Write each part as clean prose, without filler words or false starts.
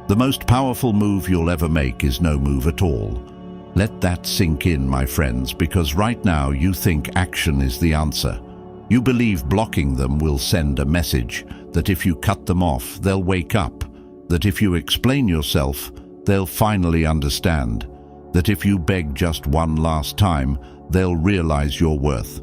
The most powerful move you'll ever make is no move at all. Let that sink in, my friends, because right now you think action is the answer. You believe blocking them will send a message, that if you cut them off, they'll wake up, that if you explain yourself, they'll finally understand, that if you beg just one last time, they'll realize your worth.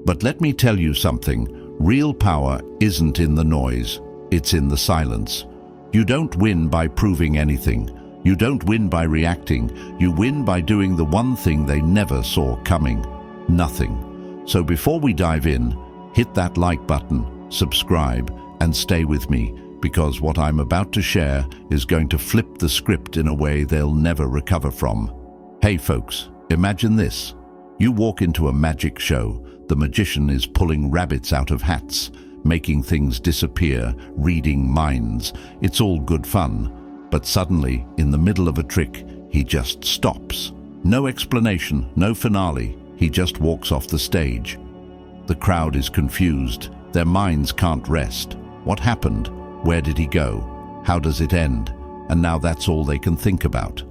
But let me tell you something, real power isn't in the noise, it's in the silence. You don't win by proving anything. You don't win by reacting. You win by doing the one thing they never saw coming. Nothing. So before we dive in, hit that like button, subscribe, and stay with me, because what I'm about to share is going to flip the script in a way they'll never recover from. Hey folks, imagine this. You walk into a magic show. The magician is pulling rabbits out of hats, making things disappear, reading minds. It's all good fun. But suddenly, in the middle of a trick, he just stops. No explanation, no finale. He just walks off the stage. The crowd is confused. Their minds can't rest. What happened? Where did he go? How does it end? And now that's all they can think about.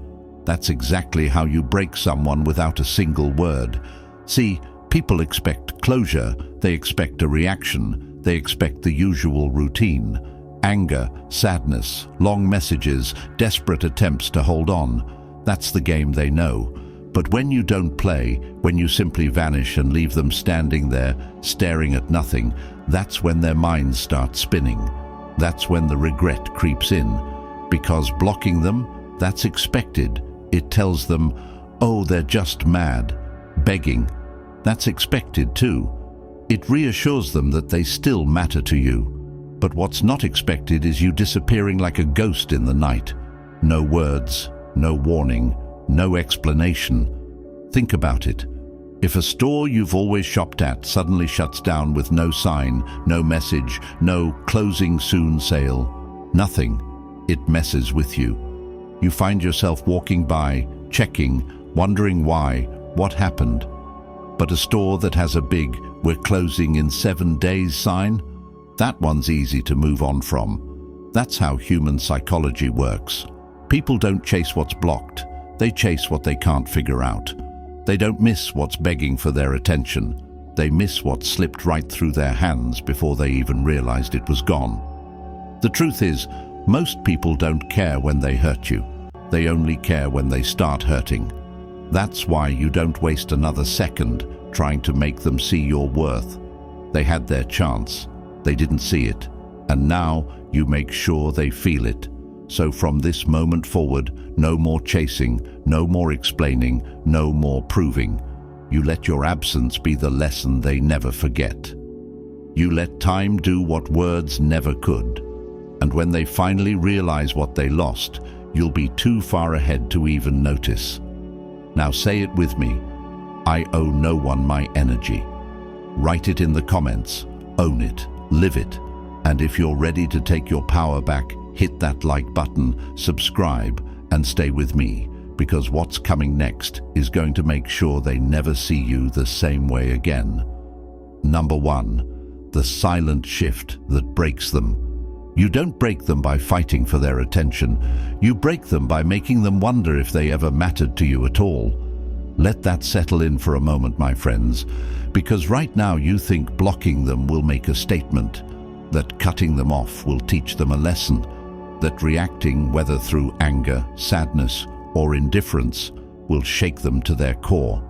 That's exactly how you break someone without a single word. See, people expect closure. They expect a reaction. They expect the usual routine. Anger, sadness, long messages, desperate attempts to hold on. That's the game they know. But when you don't play, when you simply vanish and leave them standing there, staring at nothing, that's when their minds start spinning. That's when the regret creeps in. Because blocking them, that's expected. It tells them, oh, they're just mad. Begging, that's expected too. It reassures them that they still matter to you. But what's not expected is you disappearing like a ghost in the night. No words, no warning, no explanation. Think about it. If a store you've always shopped at suddenly shuts down with no sign, no message, no closing soon sale, nothing, it messes with you. You find yourself walking by, checking, wondering why, what happened. But a store that has a big "we're closing in 7 days" sign, that one's easy to move on from. That's how human psychology works. People don't chase what's blocked, they chase what they can't figure out. They don't miss what's begging for their attention. They miss what slipped right through their hands before they even realized it was gone. The truth is, most people don't care when they hurt you. They only care when they start hurting. That's why you don't waste another second trying to make them see your worth. They had their chance. They didn't see it. And now you make sure they feel it. So from this moment forward, no more chasing, no more explaining, no more proving. You let your absence be the lesson they never forget. You let time do what words never could. And when they finally realize what they lost, you'll be too far ahead to even notice. Now say it with me. I owe no one my energy. Write it in the comments. Own it. Live it. And if you're ready to take your power back, hit that like button, subscribe, and stay with me, because what's coming next is going to make sure they never see you the same way again. Number 1, the silent shift that breaks them. You don't break them by fighting for their attention. You break them by making them wonder if they ever mattered to you at all. Let that settle in for a moment, my friends, because right now you think blocking them will make a statement, that cutting them off will teach them a lesson, that reacting, whether through anger, sadness, or indifference, will shake them to their core.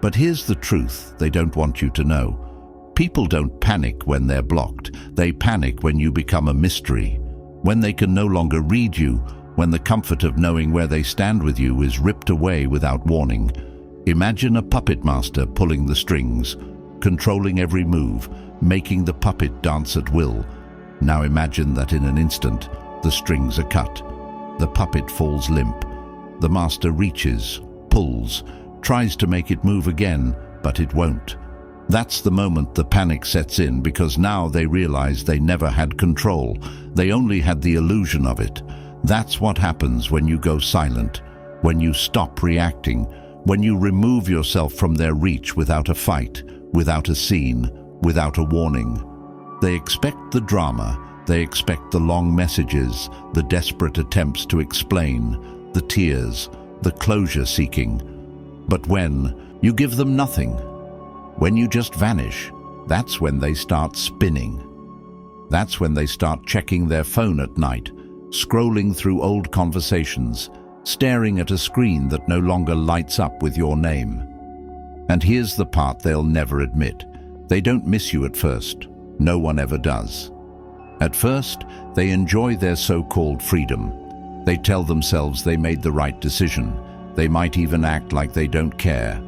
But here's the truth they don't want you to know. People don't panic when they're blocked. They panic when you become a mystery, when they can no longer read you, when the comfort of knowing where they stand with you is ripped away without warning. Imagine a puppet master pulling the strings, controlling every move, making the puppet dance at will. Now imagine that in an instant, the strings are cut. The puppet falls limp. The master reaches, pulls, tries to make it move again, but it won't. That's the moment the panic sets in, because now they realize they never had control. They only had the illusion of it. That's what happens when you go silent, when you stop reacting, when you remove yourself from their reach without a fight, without a scene, without a warning. They expect the drama. They expect the long messages, the desperate attempts to explain, the tears, the closure seeking. But when you give them nothing, when you just vanish, that's when they start spinning. That's when they start checking their phone at night, scrolling through old conversations, staring at a screen that no longer lights up with your name. And here's the part they'll never admit. They don't miss you at first. No one ever does. At first, they enjoy their so-called freedom. They tell themselves they made the right decision. They might even act like they don't care.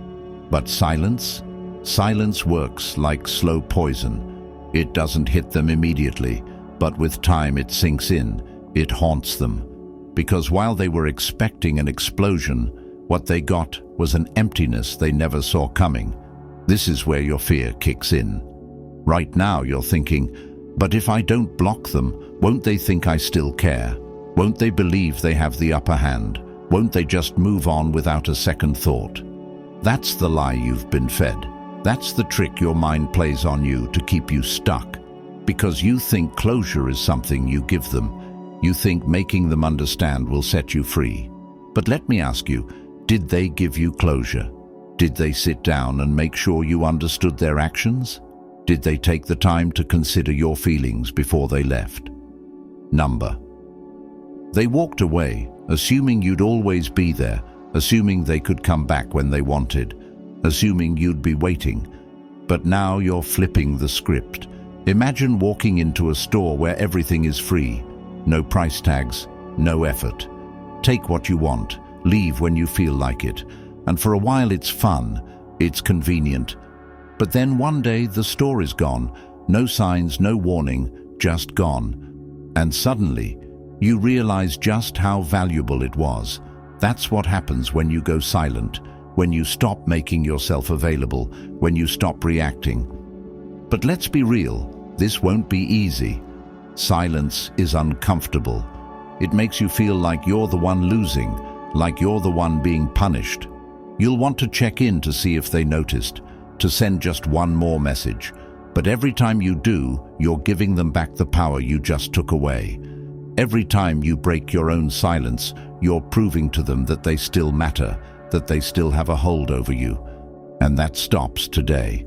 But silence? Silence works like slow poison. It doesn't hit them immediately, but with time it sinks in. It haunts them. Because while they were expecting an explosion, what they got was an emptiness they never saw coming. This is where your fear kicks in. Right now you're thinking, but if I don't block them, won't they think I still care? Won't they believe they have the upper hand? Won't they just move on without a second thought? That's the lie you've been fed. That's the trick your mind plays on you to keep you stuck. Because you think closure is something you give them. You think making them understand will set you free. But let me ask you, did they give you closure? Did they sit down and make sure you understood their actions? Did they take the time to consider your feelings before they left? Number. They walked away, assuming you'd always be there, assuming they could come back when they wanted, assuming you'd be waiting. But now you're flipping the script. Imagine walking into a store where everything is free. No price tags, no effort. Take what you want, leave when you feel like it. And for a while it's fun, it's convenient. But then one day the store is gone. No signs, no warning, just gone. And suddenly, you realize just how valuable it was. That's what happens when you go silent, when you stop making yourself available, when you stop reacting. But let's be real, this won't be easy. Silence is uncomfortable. It makes you feel like you're the one losing, like you're the one being punished. You'll want to check in to see if they noticed, to send just one more message. But every time you do, you're giving them back the power you just took away. Every time you break your own silence, you're proving to them that they still matter, that they still have a hold over you. And that stops today.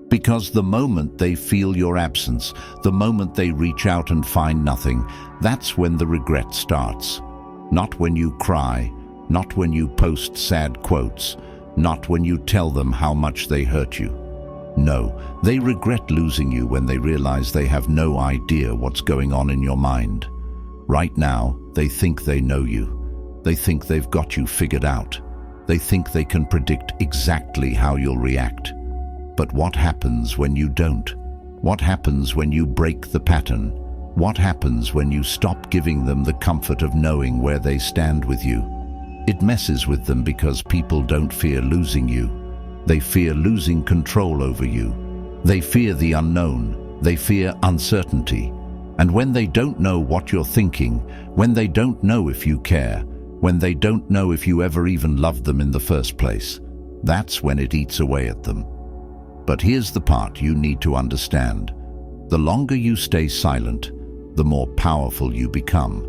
Because the moment they feel your absence, the moment they reach out and find nothing, that's when the regret starts. Not when you cry, not when you post sad quotes, not when you tell them how much they hurt you. No, they regret losing you when they realize they have no idea what's going on in your mind. Right now, they think they know you. They think they've got you figured out. They think they can predict exactly how you'll react. But what happens when you don't? What happens when you break the pattern? What happens when you stop giving them the comfort of knowing where they stand with you? It messes with them because people don't fear losing you. They fear losing control over you. They fear the unknown. They fear uncertainty. And when they don't know what you're thinking, when they don't know if you care, when they don't know if you ever even loved them in the first place, that's when it eats away at them. But here's the part you need to understand. The longer you stay silent, the more powerful you become.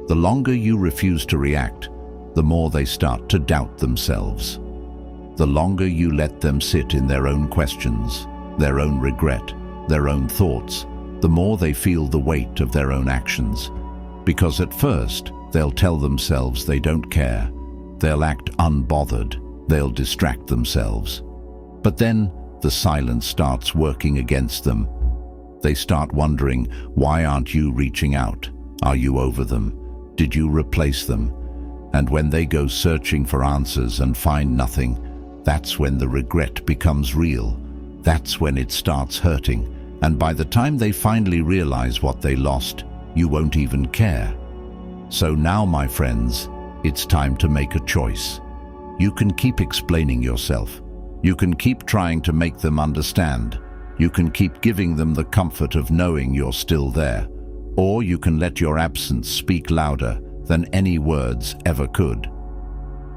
The longer you refuse to react, the more they start to doubt themselves. The longer you let them sit in their own questions, their own regret, their own thoughts, the more they feel the weight of their own actions. Because at first, they'll tell themselves they don't care. They'll act unbothered. They'll distract themselves. But then, the silence starts working against them. They start wondering, why aren't you reaching out? Are you over them? Did you replace them? And when they go searching for answers and find nothing, that's when the regret becomes real. That's when it starts hurting. And by the time they finally realize what they lost, you won't even care. So now, my friends, it's time to make a choice. You can keep explaining yourself. You can keep trying to make them understand. You can keep giving them the comfort of knowing you're still there. Or you can let your absence speak louder than any words ever could.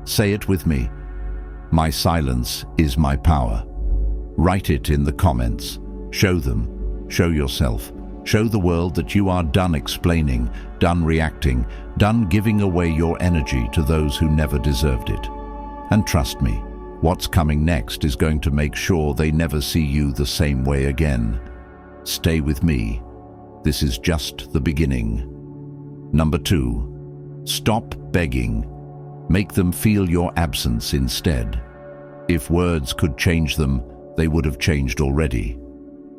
Say it with me. My silence is my power. Write it in the comments. Show them, show yourself, Show the world that you are done explaining, done reacting, done giving away your energy to those who never deserved it. And trust me, what's coming next is going to make sure they never see you the same way again. Stay with me. This is just the beginning. Number 2, stop begging. Make them feel your absence instead. If words could change them, they would have changed already.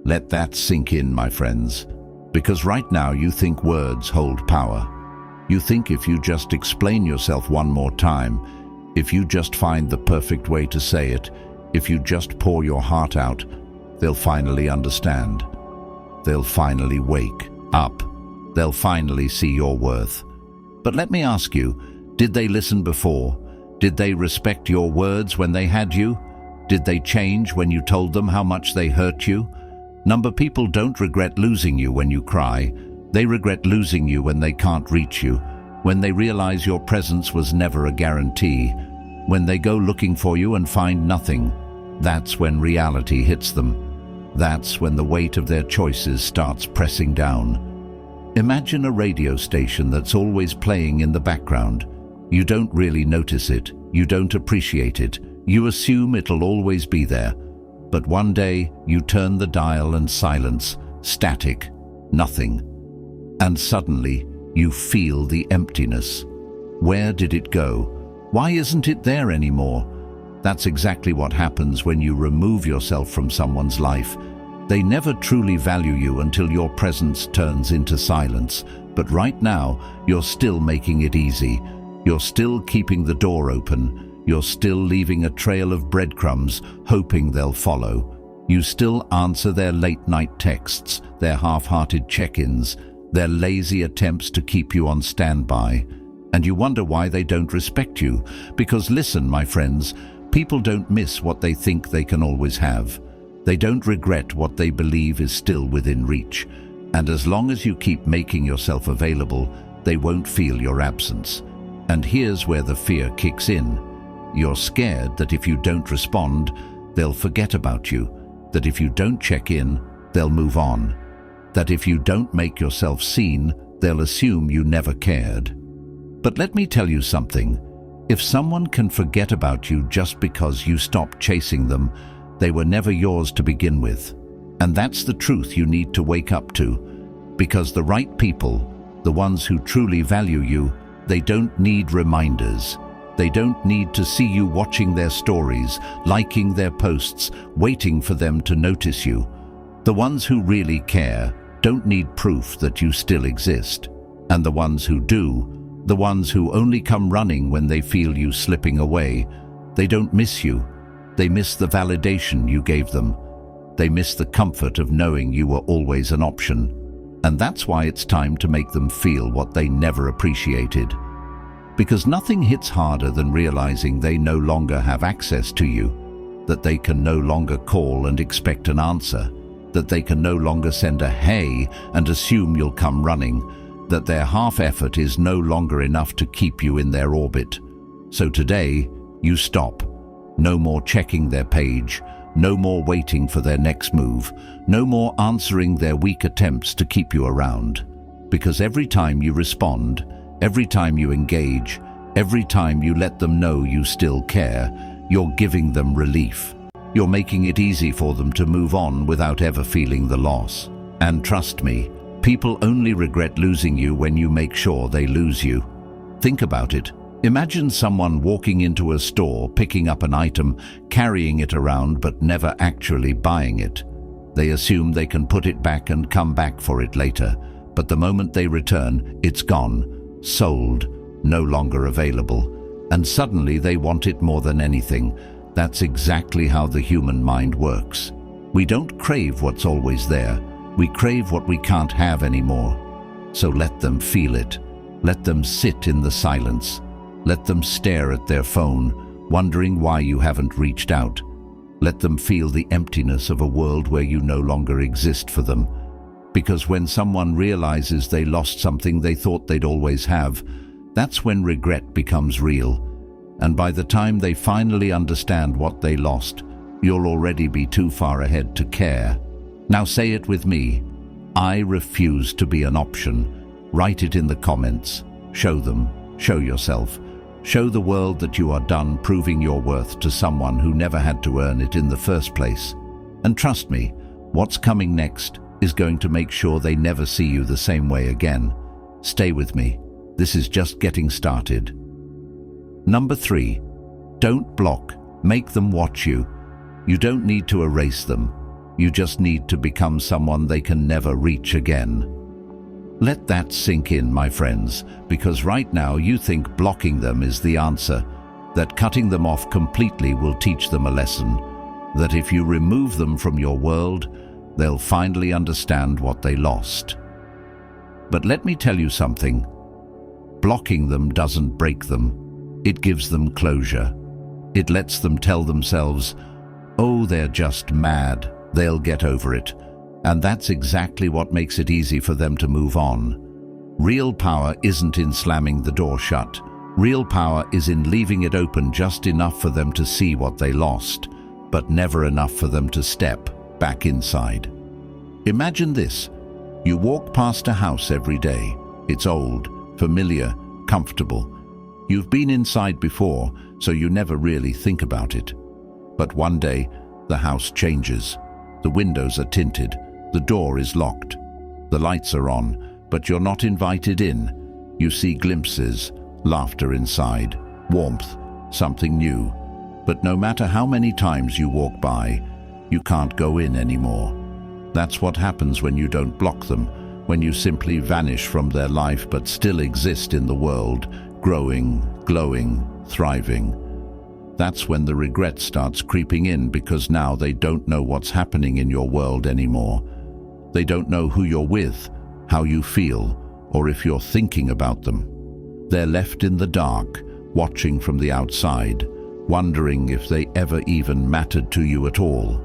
Let that sink in, my friends, because right now you think words hold power. You think if you just explain yourself one more time, if you just find the perfect way to say it, if you just pour your heart out, they'll finally understand. They'll finally wake up. They'll finally see your worth. But let me ask you, did they listen before? Did they respect your words when they had you? Did they change when you told them how much they hurt you? People don't regret losing you when you cry. They regret losing you when they can't reach you, when they realize your presence was never a guarantee, when they go looking for you and find nothing. That's when reality hits them. That's when the weight of their choices starts pressing down. Imagine a radio station that's always playing in the background. You don't really notice it. You don't appreciate it. You assume it'll always be there. But one day, you turn the dial and silence, static, nothing. And suddenly, you feel the emptiness. Where did it go? Why isn't it there anymore? That's exactly what happens when you remove yourself from someone's life. They never truly value you until your presence turns into silence. But right now, you're still making it easy. You're still keeping the door open. You're still leaving a trail of breadcrumbs, hoping they'll follow. You still answer their late-night texts, their half-hearted check-ins, their lazy attempts to keep you on standby. And you wonder why they don't respect you. Because listen, my friends, people don't miss what they think they can always have. They don't regret what they believe is still within reach. And as long as you keep making yourself available, they won't feel your absence. And here's where the fear kicks in. You're scared that if you don't respond, they'll forget about you, that if you don't check in, they'll move on, that if you don't make yourself seen, they'll assume you never cared. But let me tell you something. If someone can forget about you just because you stopped chasing them, they were never yours to begin with. And that's the truth you need to wake up to. Because the right people, the ones who truly value you, they don't need reminders. They don't need to see you watching their stories, liking their posts, waiting for them to notice you. The ones who really care don't need proof that you still exist. And the ones who do, the ones who only come running when they feel you slipping away, they don't miss you. They miss the validation you gave them. They miss the comfort of knowing you were always an option. And that's why it's time to make them feel what they never appreciated. Because nothing hits harder than realizing they no longer have access to you, that they can no longer call and expect an answer, that they can no longer send a hey and assume you'll come running, that their half-effort is no longer enough to keep you in their orbit. So today, you stop. No more checking their page, no more waiting for their next move, no more answering their weak attempts to keep you around. Because every time you respond, every time you engage, every time you let them know you still care, you're giving them relief. You're making it easy for them to move on without ever feeling the loss. And trust me, people only regret losing you when you make sure they lose you. Think about it. Imagine someone walking into a store, picking up an item, carrying it around but never actually buying it. They assume they can put it back and come back for it later, but the moment they return, it's gone. Sold, no longer available, and suddenly they want it more than anything. That's exactly how the human mind works. We don't crave what's always there. We crave what we can't have anymore. So let them feel it. Let them sit in the silence. Let them stare at their phone, wondering why you haven't reached out. Let them feel the emptiness of a world where you no longer exist for them. Because when someone realizes they lost something they thought they'd always have, that's when regret becomes real. And by the time they finally understand what they lost, you'll already be too far ahead to care. Now say it with me. I refuse to be an option. Write it in the comments. Show them. Show yourself. Show the world that you are done proving your worth to someone who never had to earn it in the first place. And trust me, what's coming next is going to make sure they never see you the same way again. Stay with me. This is just getting started. Number 3. Don't block. Make them watch you. You don't need to erase them. You just need to become someone they can never reach again. Let that sink in, my friends, because right now you think blocking them is the answer, that cutting them off completely will teach them a lesson, that if you remove them from your world, they'll finally understand what they lost. But let me tell you something. Blocking them doesn't break them. It gives them closure. It lets them tell themselves, oh, they're just mad. They'll get over it. And that's exactly what makes it easy for them to move on. Real power isn't in slamming the door shut. Real power is in leaving it open just enough for them to see what they lost, but never enough for them to step back inside. Imagine this. You walk past a house every day. It's old, familiar, comfortable. You've been inside before, so you never really think about it. But one day, the house changes. The windows are tinted. The door is locked. The lights are on, but you're not invited in. You see glimpses, laughter inside, warmth, something new. But no matter how many times you walk by, you can't go in anymore. That's what happens when you don't block them, when you simply vanish from their life but still exist in the world, growing, glowing, thriving. That's when the regret starts creeping in, because now they don't know what's happening in your world anymore. They don't know who you're with, how you feel, or if you're thinking about them. They're left in the dark, watching from the outside, wondering if they ever even mattered to you at all.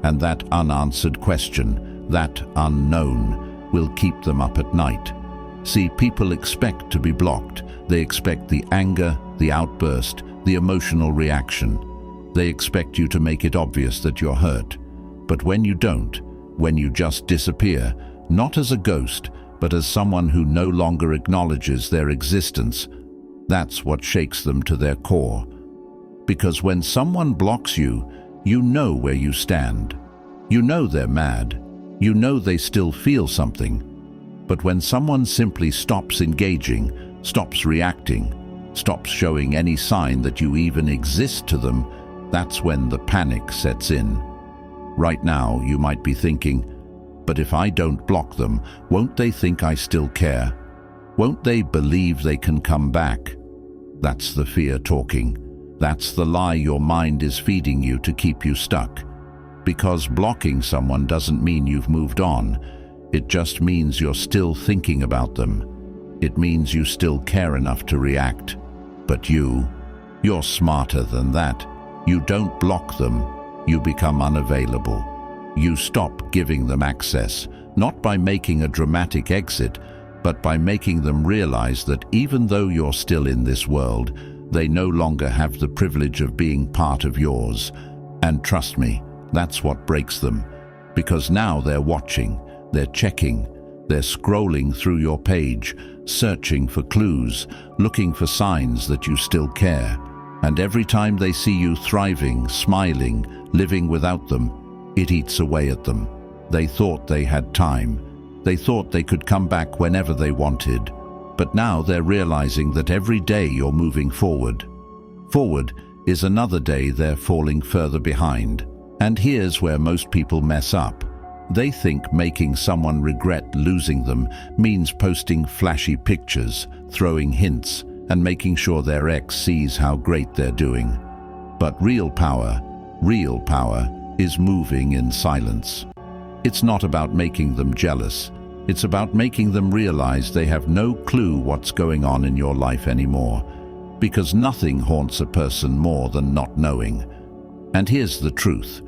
And that unanswered question, that unknown, will keep them up at night. See, people expect to be blocked. They expect the anger, the outburst, the emotional reaction. They expect you to make it obvious that you're hurt. But when you don't, when you just disappear, not as a ghost, but as someone who no longer acknowledges their existence, that's what shakes them to their core. Because when someone blocks you, you know where you stand. You know they're mad. You know they still feel something. But when someone simply stops engaging, stops reacting, stops showing any sign that you even exist to them, that's when the panic sets in. Right now, you might be thinking, but if I don't block them, won't they think I still care? Won't they believe they can come back? That's the fear talking. That's the lie your mind is feeding you to keep you stuck. Because blocking someone doesn't mean you've moved on. It just means you're still thinking about them. It means you still care enough to react. But you're smarter than that. You don't block them. You become unavailable. You stop giving them access, not by making a dramatic exit, but by making them realize that even though you're still in this world, they no longer have the privilege of being part of yours. And trust me, that's what breaks them. Because now they're watching, they're checking, they're scrolling through your page, searching for clues, looking for signs that you still care. And every time they see you thriving, smiling, living without them, it eats away at them. They thought they had time. They thought they could come back whenever they wanted. But now they're realizing that every day you're moving forward. Forward is another day they're falling further behind. And here's where most people mess up. They think making someone regret losing them means posting flashy pictures, throwing hints, and making sure their ex sees how great they're doing. But real power is moving in silence. It's not about making them jealous. It's about making them realize they have no clue what's going on in your life anymore. Because nothing haunts a person more than not knowing. And here's the truth.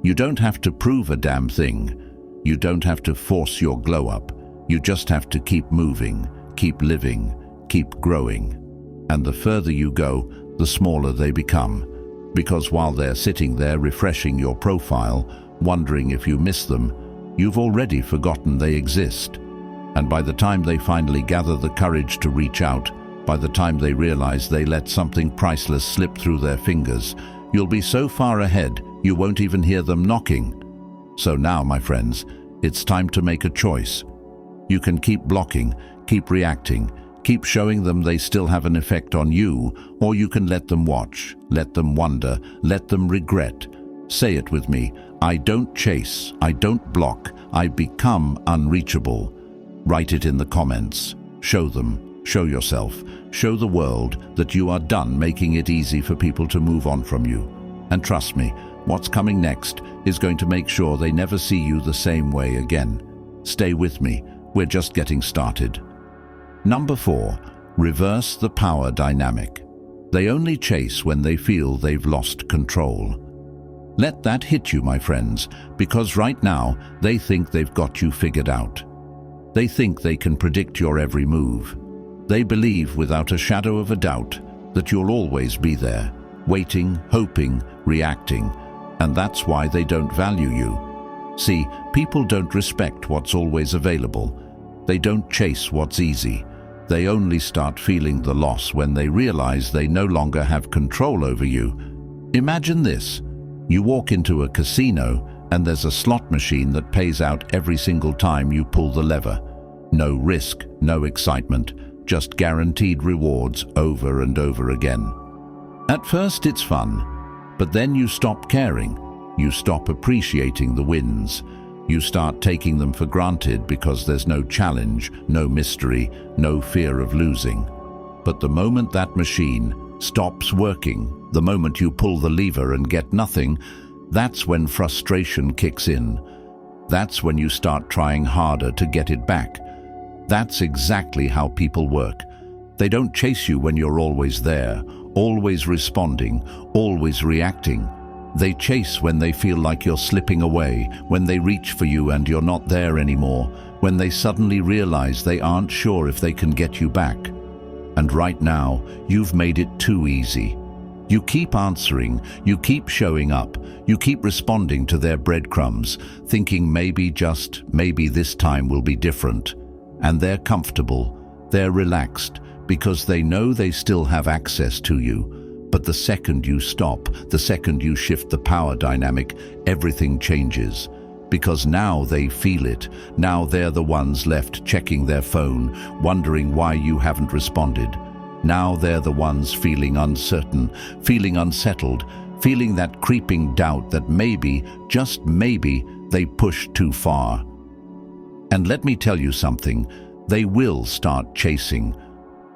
You don't have to prove a damn thing. You don't have to force your glow up. You just have to keep moving, keep living, keep growing. And the further you go, the smaller they become. Because while they're sitting there refreshing your profile, wondering if you miss them, you've already forgotten they exist. And by the time they finally gather the courage to reach out, by the time they realize they let something priceless slip through their fingers, you'll be so far ahead you won't even hear them knocking. So now, my friends, it's time to make a choice. You can keep blocking, keep reacting, keep showing them they still have an effect on you, or you can let them watch, let them wonder, let them regret. Say it with me: I don't chase, I don't block, I become unreachable. Write it in the comments. Show them, show yourself, show the world that you are done making it easy for people to move on from you. And trust me, what's coming next is going to make sure they never see you the same way again. Stay with me, we're just getting started. Number 4, reverse the power dynamic. They only chase when they feel they've lost control. Let that hit you, my friends, because right now they think they've got you figured out. They think they can predict your every move. They believe without a shadow of a doubt that you'll always be there, waiting, hoping, reacting, and that's why they don't value you. See, people don't respect what's always available. They don't chase what's easy. They only start feeling the loss when they realize they no longer have control over you. Imagine this. You walk into a casino and there's a slot machine that pays out every single time you pull the lever. No risk, no excitement, just guaranteed rewards over and over again. At first it's fun, but then you stop caring. You stop appreciating the wins. You start taking them for granted because there's no challenge, no mystery, no fear of losing. But the moment that machine stops working, the moment you pull the lever and get nothing, that's when frustration kicks in. That's when you start trying harder to get it back. That's exactly how people work. They don't chase you when you're always there, always responding, always reacting. They chase when they feel like you're slipping away, when they reach for you and you're not there anymore, when they suddenly realize they aren't sure if they can get you back. And right now, you've made it too easy. You keep answering, you keep showing up, you keep responding to their breadcrumbs, thinking maybe, just maybe this time will be different. And they're comfortable, they're relaxed, because they know they still have access to you. But the second you stop, the second you shift the power dynamic, everything changes. Because now they feel it. Now they're the ones left checking their phone, wondering why you haven't responded. Now they're the ones feeling uncertain, feeling unsettled, feeling that creeping doubt that maybe, just maybe, they pushed too far. And let me tell you something, they will start chasing.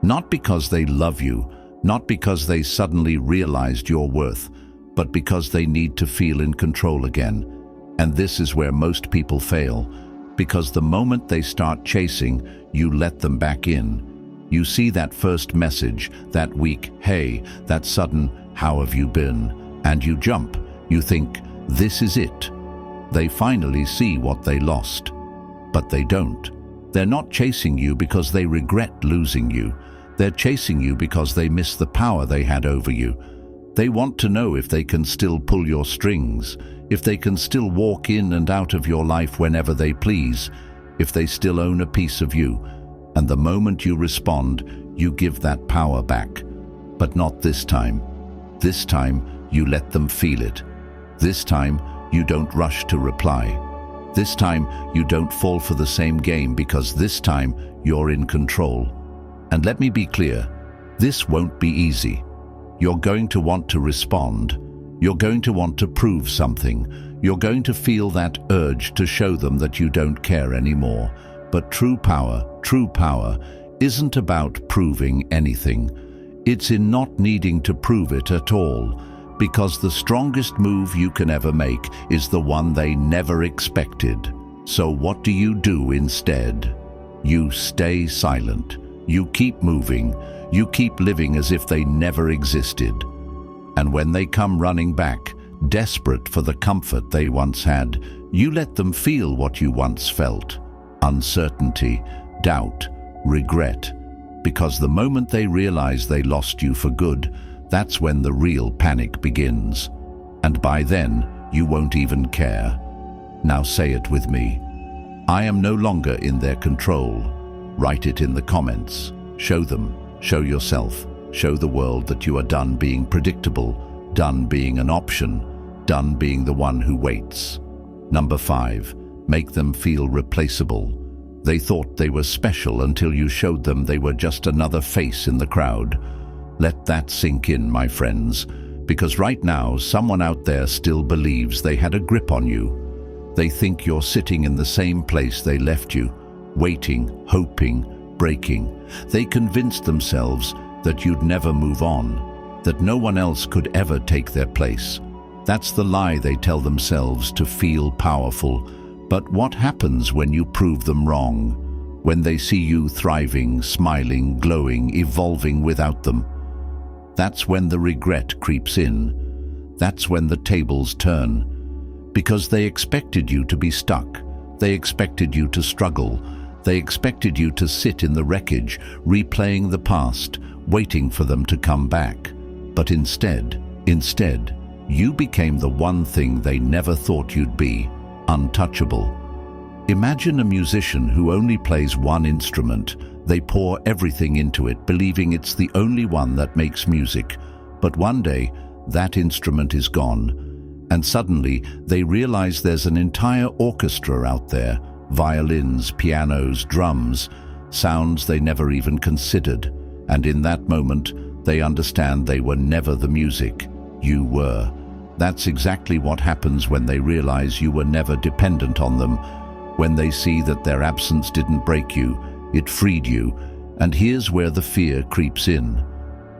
Not because they love you, not because they suddenly realized your worth, but because they need to feel in control again. And this is where most people fail, because the moment they start chasing, you let them back in. You see that first message, that weak, hey, that sudden, how have you been? And you jump. You think, this is it. They finally see what they lost. But they don't. They're not chasing you because they regret losing you. They're chasing you because they miss the power they had over you. They want to know if they can still pull your strings, if they can still walk in and out of your life whenever they please, if they still own a piece of you. And the moment you respond, you give that power back. But not this time. This time, you let them feel it. This time, you don't rush to reply. This time, you don't fall for the same game, because this time, you're in control. And let me be clear, this won't be easy. You're going to want to respond. You're going to want to prove something. You're going to feel that urge to show them that you don't care anymore. But true power isn't about proving anything. It's in not needing to prove it at all, because the strongest move you can ever make is the one they never expected. So what do you do instead? You stay silent. You keep moving. You keep living as if they never existed. And when they come running back, desperate for the comfort they once had, you let them feel what you once felt. Uncertainty, doubt, regret. Because the moment they realize they lost you for good, that's when the real panic begins. And by then, you won't even care. Now say it with me. I am no longer in their control. Write it in the comments. Show them, show yourself, show the world that you are done being predictable, done being an option, done being the one who waits. Number 5, make them feel replaceable. They thought they were special until you showed them they were just another face in the crowd. Let that sink in, my friends, because right now someone out there still believes they had a grip on you. They think you're sitting in the same place they left you, waiting, hoping, breaking. They convinced themselves that you'd never move on, that no one else could ever take their place. That's the lie they tell themselves to feel powerful. But what happens when you prove them wrong? When they see you thriving, smiling, glowing, evolving without them? That's when the regret creeps in. That's when the tables turn. Because they expected you to be stuck. They expected you to struggle. They expected you to sit in the wreckage, replaying the past, waiting for them to come back. But instead, you became the one thing they never thought you'd be: untouchable. Imagine a musician who only plays one instrument. They pour everything into it, believing it's the only one that makes music. But one day, that instrument is gone, and suddenly they realize there's an entire orchestra out there. Violins, pianos, drums, sounds they never even considered. And in that moment, they understand they were never the music. You were. That's exactly what happens when they realize you were never dependent on them. When they see that their absence didn't break you, it freed you. And here's where the fear creeps in.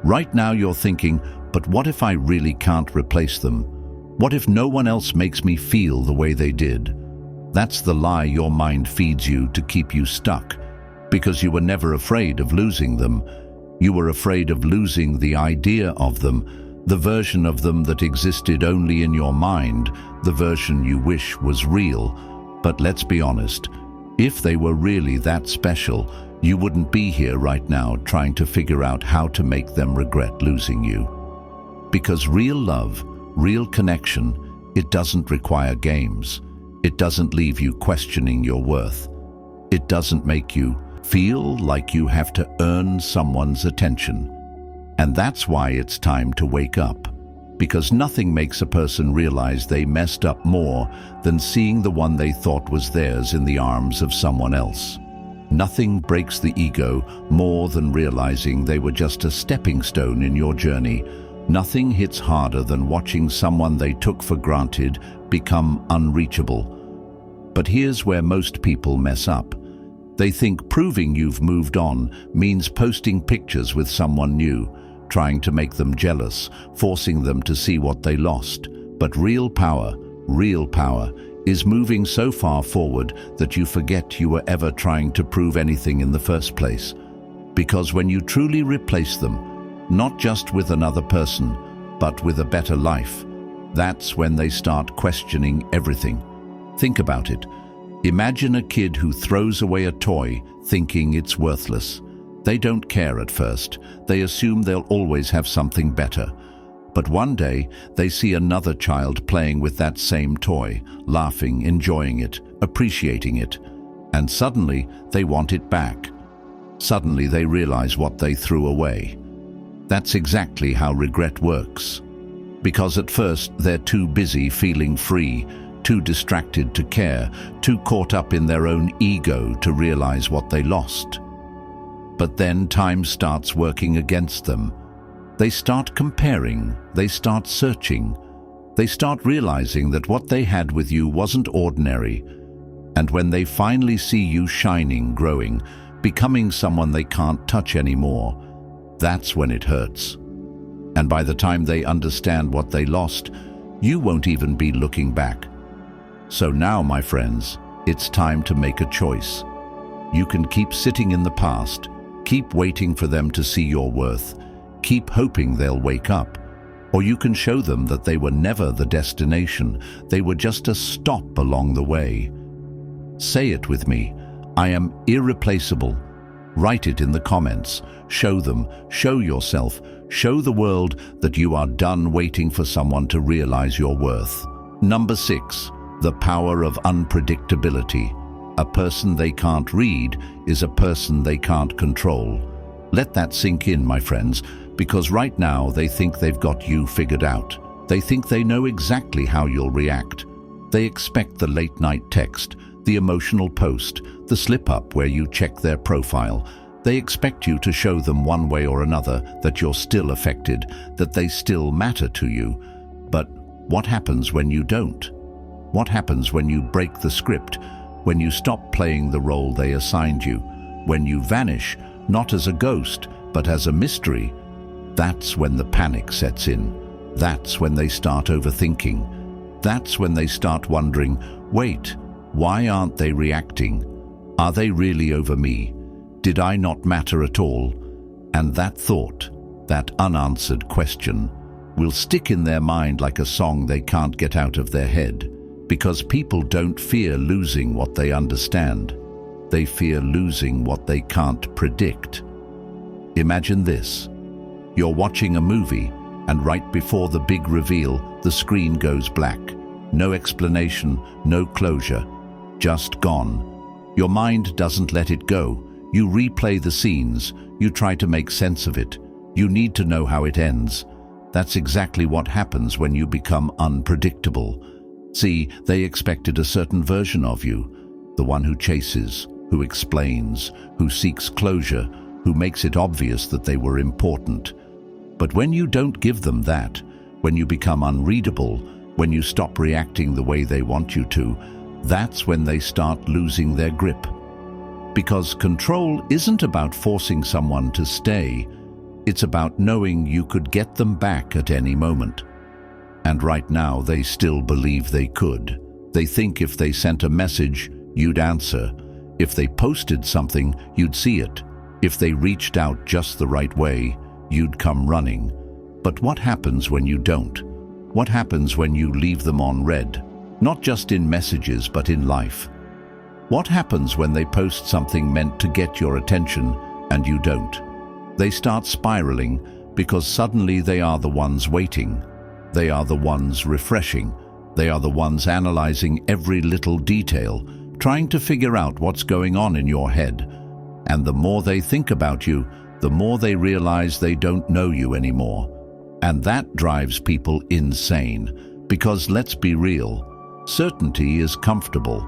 Right now you're thinking, but what if I really can't replace them? What if no one else makes me feel the way they did? That's the lie your mind feeds you to keep you stuck. Because you were never afraid of losing them. You were afraid of losing the idea of them, the version of them that existed only in your mind, the version you wish was real. But let's be honest, if they were really that special, you wouldn't be here right now trying to figure out how to make them regret losing you. Because real love, real connection, it doesn't require games. It doesn't leave you questioning your worth. It doesn't make you feel like you have to earn someone's attention. And that's why it's time to wake up. Because nothing makes a person realize they messed up more than seeing the one they thought was theirs in the arms of someone else. Nothing breaks the ego more than realizing they were just a stepping stone in your journey. Nothing hits harder than watching someone they took for granted become unreachable. But here's where most people mess up. They think proving you've moved on means posting pictures with someone new, trying to make them jealous, forcing them to see what they lost. But real power is moving so far forward that you forget you were ever trying to prove anything in the first place. Because when you truly replace them, not just with another person, but with a better life, that's when they start questioning everything. Think about it. Imagine a kid who throws away a toy thinking it's worthless. They don't care at first. They assume they'll always have something better. But one day, they see another child playing with that same toy, laughing, enjoying it, appreciating it. And suddenly, they want it back. Suddenly, they realize what they threw away. That's exactly how regret works. Because at first, they're too busy feeling free, too distracted to care, too caught up in their own ego to realize what they lost. But then time starts working against them. They start comparing, they start searching, they start realizing that what they had with you wasn't ordinary. And when they finally see you shining, growing, becoming someone they can't touch anymore, that's when it hurts. And by the time they understand what they lost, you won't even be looking back. So now, my friends, it's time to make a choice. You can keep sitting in the past, keep waiting for them to see your worth, keep hoping they'll wake up, or you can show them that they were never the destination, they were just a stop along the way. Say it with me, I am irreplaceable. Write it in the comments. Show them, show yourself, show the world that you are done waiting for someone to realize your worth. Number 6, the power of unpredictability. A person they can't read is a person they can't control. Let that sink in, my friends, because right now they think they've got you figured out. They think they know exactly how you'll react. They expect the late-night text, the emotional post, the slip-up where you check their profile. They expect you to show them one way or another that you're still affected, that they still matter to you. But what happens when you don't? What happens when you break the script, when you stop playing the role they assigned you, when you vanish, not as a ghost, but as a mystery? That's when the panic sets in. That's when they start overthinking. That's when they start wondering, wait, why aren't they reacting? Are they really over me? Did I not matter at all? And that thought, that unanswered question, will stick in their mind like a song they can't get out of their head. Because people don't fear losing what they understand. They fear losing what they can't predict. Imagine this. You're watching a movie, and right before the big reveal, the screen goes black. No explanation, no closure, just gone. Your mind doesn't let it go. You replay the scenes, you try to make sense of it. You need to know how it ends. That's exactly what happens when you become unpredictable. See, they expected a certain version of you, the one who chases, who explains, who seeks closure, who makes it obvious that they were important. But when you don't give them that, when you become unreadable, when you stop reacting the way they want you to, that's when they start losing their grip. Because control isn't about forcing someone to stay, it's about knowing you could get them back at any moment. And right now they still believe they could. They think if they sent a message, you'd answer. If they posted something, you'd see it. If they reached out just the right way, you'd come running. But what happens when you don't? What happens when you leave them on red? Not just in messages, but in life. What happens when they post something meant to get your attention and you don't? They start spiraling because suddenly they are the ones waiting. They are the ones refreshing. They are the ones analyzing every little detail, trying to figure out what's going on in your head. And the more they think about you, the more they realize they don't know you anymore. And that drives people insane. Because let's be real, certainty is comfortable.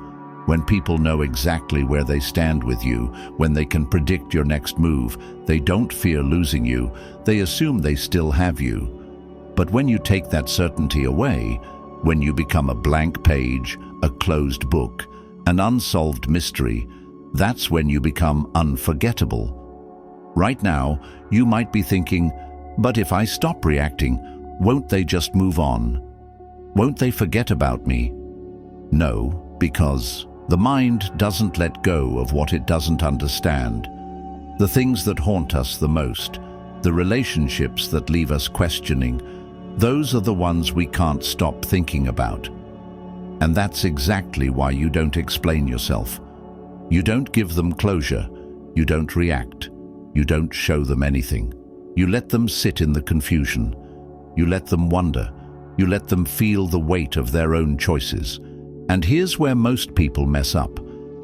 When people know exactly where they stand with you, when they can predict your next move, they don't fear losing you. They assume they still have you. But when you take that certainty away, when you become a blank page, a closed book, an unsolved mystery, that's when you become unforgettable. Right now, you might be thinking, but if I stop reacting, won't they just move on? Won't they forget about me? No, because the mind doesn't let go of what it doesn't understand. The things that haunt us the most, the relationships that leave us questioning, those are the ones we can't stop thinking about. And that's exactly why you don't explain yourself. You don't give them closure. You don't react. You don't show them anything. You let them sit in the confusion. You let them wonder. You let them feel the weight of their own choices. And here's where most people mess up.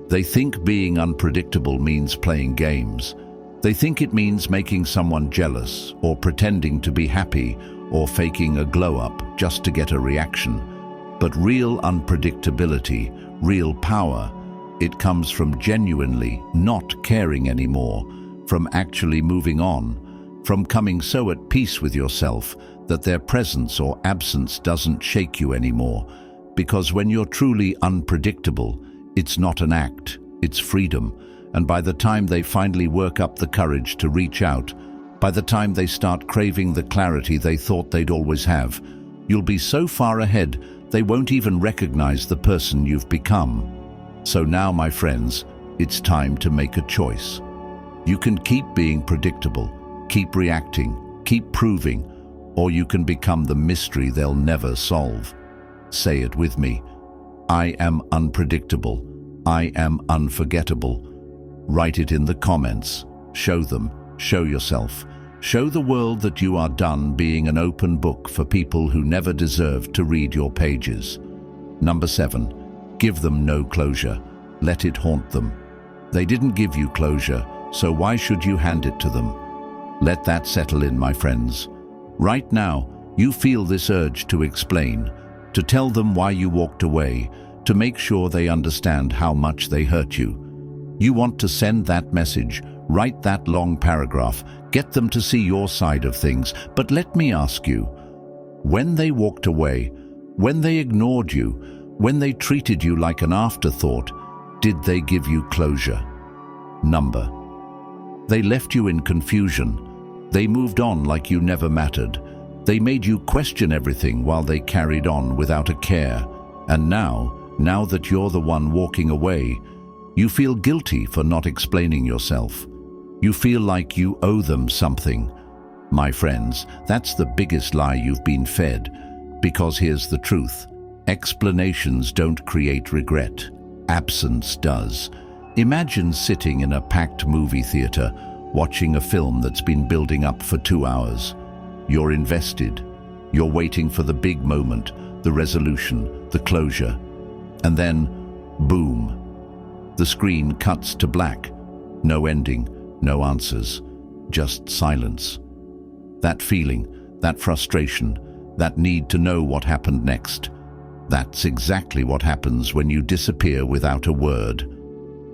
They think being unpredictable means playing games. They think it means making someone jealous, or pretending to be happy, or faking a glow-up just to get a reaction. But real unpredictability, real power, it comes from genuinely not caring anymore, from actually moving on, from coming so at peace with yourself that their presence or absence doesn't shake you anymore. Because when you're truly unpredictable, it's not an act, it's freedom. And by the time they finally work up the courage to reach out, by the time they start craving the clarity they thought they'd always have, you'll be so far ahead they won't even recognize the person you've become. So now, my friends, it's time to make a choice. You can keep being predictable, keep reacting, keep proving, or you can become the mystery they'll never solve. Say it with me. I am unpredictable. I am unforgettable. Write it in the comments. Show them. Show yourself. Show the world that you are done being an open book for people who never deserved to read your pages. Number 7. Give them no closure. Let it haunt them. They didn't give you closure, so why should you hand it to them? Let that settle in, my friends. Right now, you feel this urge to explain, to tell them why you walked away, to make sure they understand how much they hurt you. You want to send that message, write that long paragraph, get them to see your side of things. But let me ask you, when they walked away, when they ignored you, when they treated you like an afterthought, did they give you closure? Number. They left you in confusion. They moved on like you never mattered. They made you question everything while they carried on without a care. And now that you're the one walking away, you feel guilty for not explaining yourself. You feel like you owe them something. My friends, that's the biggest lie you've been fed. Because here's the truth. Explanations don't create regret. Absence does. Imagine sitting in a packed movie theater, watching a film that's been building up for 2 hours. You're invested. You're waiting for the big moment, the resolution, the closure. And then, boom. The screen cuts to black. No ending, no answers, just silence. That feeling, that frustration, that need to know what happened next. That's exactly what happens when you disappear without a word.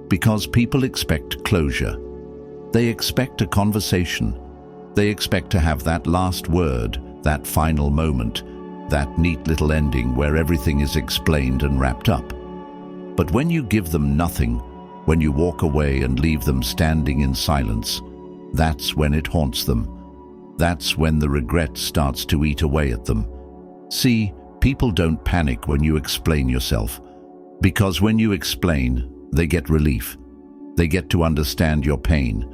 Because people expect closure. They expect a conversation. They expect to have that last word, that final moment, that neat little ending where everything is explained and wrapped up. But when you give them nothing, when you walk away and leave them standing in silence, that's when it haunts them. That's when the regret starts to eat away at them. See, people don't panic when you explain yourself. Because when you explain, they get relief. They get to understand your pain.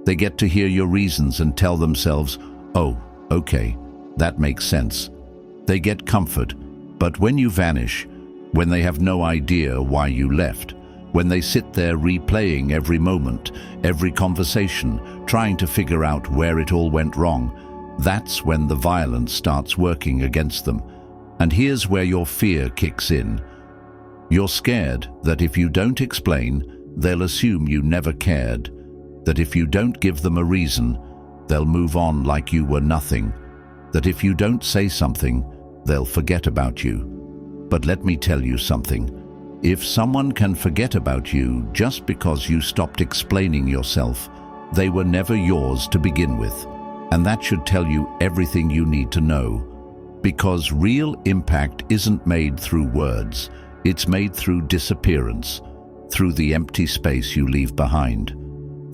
They get to hear your reasons and tell themselves, oh, okay, that makes sense. They get comfort. But when you vanish, when they have no idea why you left, when they sit there replaying every moment, every conversation, trying to figure out where it all went wrong, that's when the violence starts working against them. And here's where your fear kicks in. You're scared that if you don't explain, they'll assume you never cared, that if you don't give them a reason, they'll move on like you were nothing, that if you don't say something, they'll forget about you. But let me tell you something. If someone can forget about you just because you stopped explaining yourself, they were never yours to begin with. And that should tell you everything you need to know. Because real impact isn't made through words. It's made through disappearance, through the empty space you leave behind,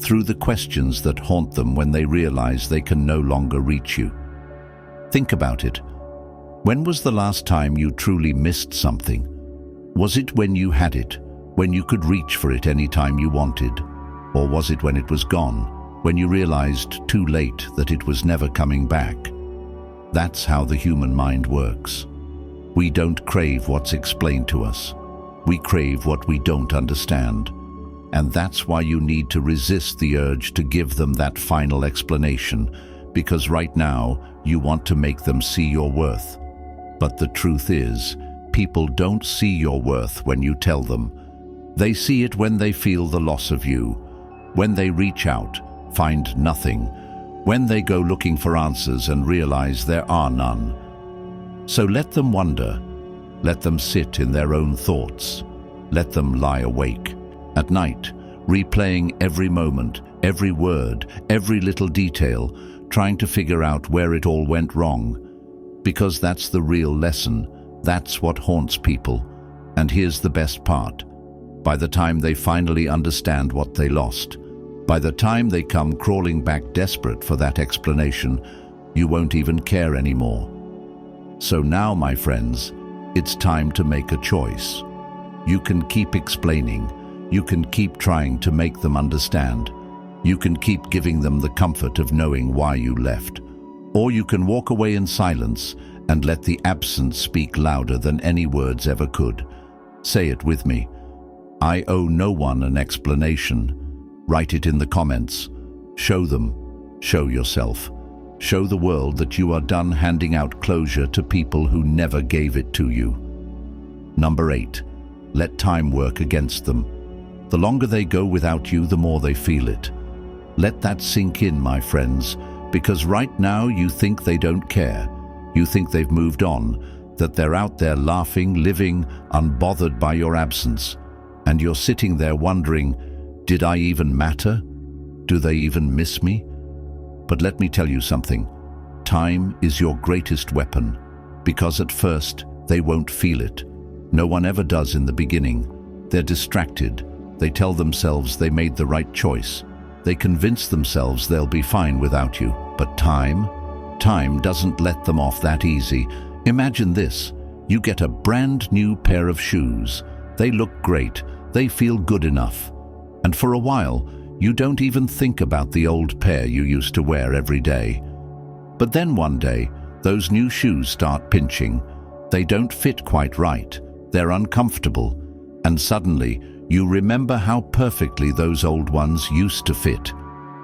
through the questions that haunt them when they realize they can no longer reach you. Think about it. When was the last time you truly missed something? Was it when you had it, when you could reach for it any time you wanted? Or was it when it was gone, when you realized too late that it was never coming back? That's how the human mind works. We don't crave what's explained to us. We crave what we don't understand. And that's why you need to resist the urge to give them that final explanation, because right now you want to make them see your worth. But the truth is, people don't see your worth when you tell them. They see it when they feel the loss of you, when they reach out, find nothing, when they go looking for answers and realize there are none. So let them wonder. Let them sit in their own thoughts. Let them lie awake at night, replaying every moment, every word, every little detail, trying to figure out where it all went wrong. Because that's the real lesson. That's what haunts people. And here's the best part. By the time they finally understand what they lost, by the time they come crawling back desperate for that explanation, you won't even care anymore. So now, my friends, it's time to make a choice. You can keep explaining. You can keep trying to make them understand. You can keep giving them the comfort of knowing why you left. Or you can walk away in silence and let the absence speak louder than any words ever could. Say it with me. I owe no one an explanation. Write it in the comments. Show them. Show yourself. Show the world that you are done handing out closure to people who never gave it to you. Number 8. Let time work against them. The longer they go without you, the more they feel it. Let that sink in, my friends, because right now you think they don't care. You think they've moved on, that they're out there laughing, living, unbothered by your absence. And you're sitting there wondering, did I even matter? Do they even miss me? But let me tell you something. Time is your greatest weapon, because at first they won't feel it. No one ever does in the beginning. They're distracted. They tell themselves they made the right choice. They convince themselves they'll be fine without you. But time doesn't let them off that easy. Imagine this. You get a brand new pair of shoes. They look great. They feel good enough. And for a while, you don't even think about the old pair you used to wear every day. But then one day, those new shoes start pinching. They don't fit quite right. They're uncomfortable. And suddenly, you remember how perfectly those old ones used to fit,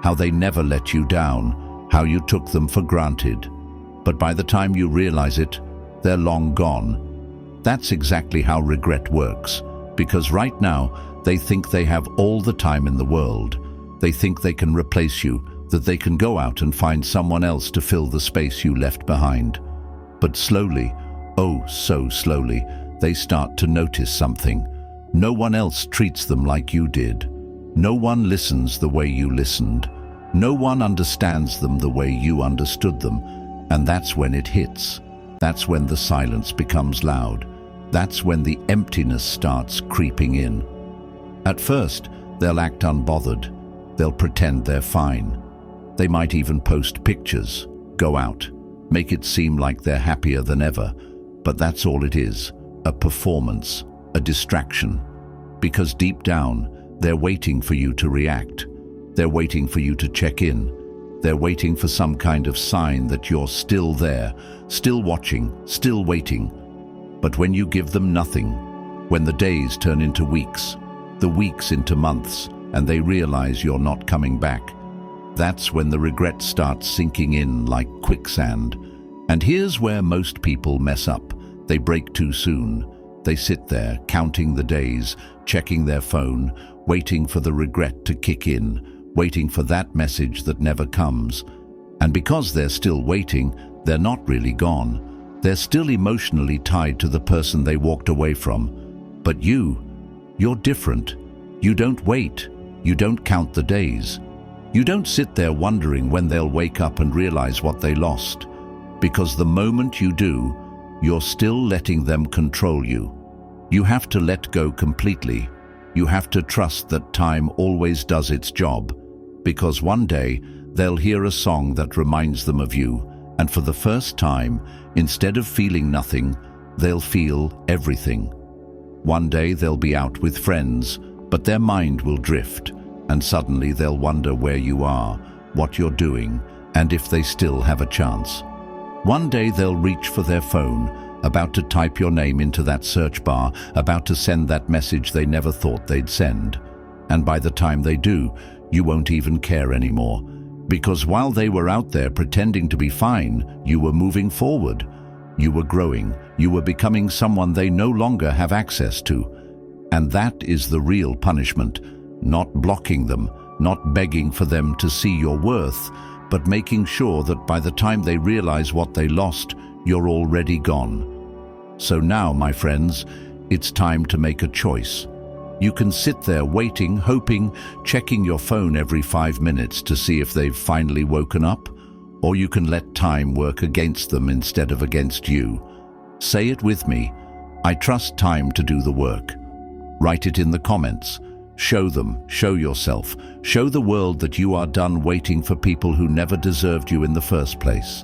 how they never let you down, how you took them for granted. But by the time you realize it, they're long gone. That's exactly how regret works, because right now, they think they have all the time in the world. They think they can replace you, that they can go out and find someone else to fill the space you left behind. But slowly, oh so slowly, they start to notice something. No one else treats them like you did. No one listens the way you listened. No one understands them the way you understood them. And that's when it hits. That's when the silence becomes loud. That's when the emptiness starts creeping in. At first, they'll act unbothered. They'll pretend they're fine. They might even post pictures, go out, make it seem like they're happier than ever. But that's all it is, a performance, a distraction. Because deep down, they're waiting for you to react. They're waiting for you to check in. They're waiting for some kind of sign that you're still there, still watching, still waiting. But when you give them nothing, when the days turn into weeks, the weeks into months, and they realize you're not coming back, that's when the regret starts sinking in like quicksand. And here's where most people mess up. They break too soon. They sit there, counting the days, checking their phone, waiting for the regret to kick in, waiting for that message that never comes. And because they're still waiting, they're not really gone. They're still emotionally tied to the person they walked away from. But you're different. You don't wait. You don't count the days. You don't sit there wondering when they'll wake up and realize what they lost. Because the moment you do, you're still letting them control you. You have to let go completely. You have to trust that time always does its job. Because one day, they'll hear a song that reminds them of you, and for the first time, instead of feeling nothing, they'll feel everything. One day they'll be out with friends, but their mind will drift, and suddenly they'll wonder where you are, what you're doing, and if they still have a chance. One day they'll reach for their phone, about to type your name into that search bar, about to send that message they never thought they'd send. And by the time they do, you won't even care anymore. Because while they were out there pretending to be fine, you were moving forward. You were growing. You were becoming someone they no longer have access to. And that is the real punishment. Not blocking them, not begging for them to see your worth, but making sure that by the time they realize what they lost, you're already gone. So now, my friends, it's time to make a choice. You can sit there waiting, hoping, checking your phone every 5 minutes to see if they've finally woken up, or you can let time work against them instead of against you. Say it with me. I trust time to do the work. Write it in the comments. Show them, show yourself, show the world that you are done waiting for people who never deserved you in the first place.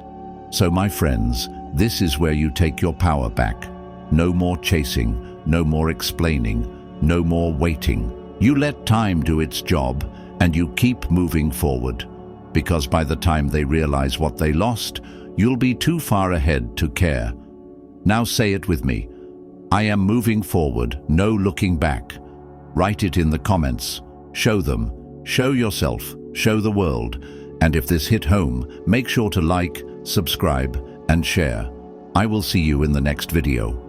So my friends, this is where you take your power back. No more chasing, no more explaining, no more waiting. You let time do its job, and you keep moving forward. Because by the time they realize what they lost, you'll be too far ahead to care. Now say it with me. I am moving forward, no looking back. Write it in the comments. Show them, show yourself, show the world. And if this hit home, make sure to like, subscribe, and share. I will see you in the next video.